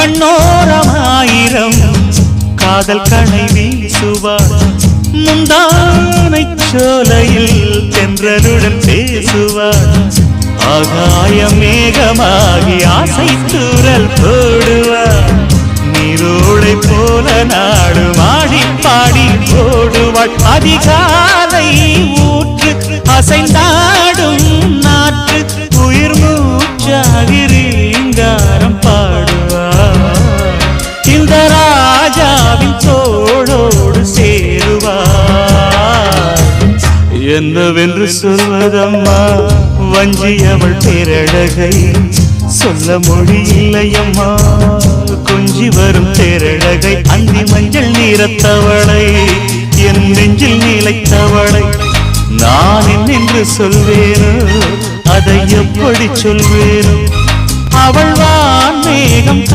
கண்ணோரமாயிரம் காதல் கணை வீசுவார் முந்தானை சோலையில் தென்றலுடன் பேசுவார் ஆகாய மேகமாகி ஆசை தூரல் போடுவார் நீரோடை போல நாடு மாடி பாடி போடுவாள் அதிகாலை ஊற்று அசைந்தாடும் நாற்று உயிர் மூச்சாகி ரீங்காரம் பாடுவார் இந்த ராஜாவின் தோளோடு சேருவார் என்னவென்று சொல்வதம்மா வஞ்சியவள் பேரழகை சொல்ல மொழி இல்லையம்மா கொஞ்சி வரும் தேரழகை அந்தி மஞ்சள் நீரத்தவளை என் நெஞ்சில் நிலைத்தவளை நான் என்னென்று சொல்வேனோ அதை எப்படி சொல்வேனோ அவள் வான் மேகம்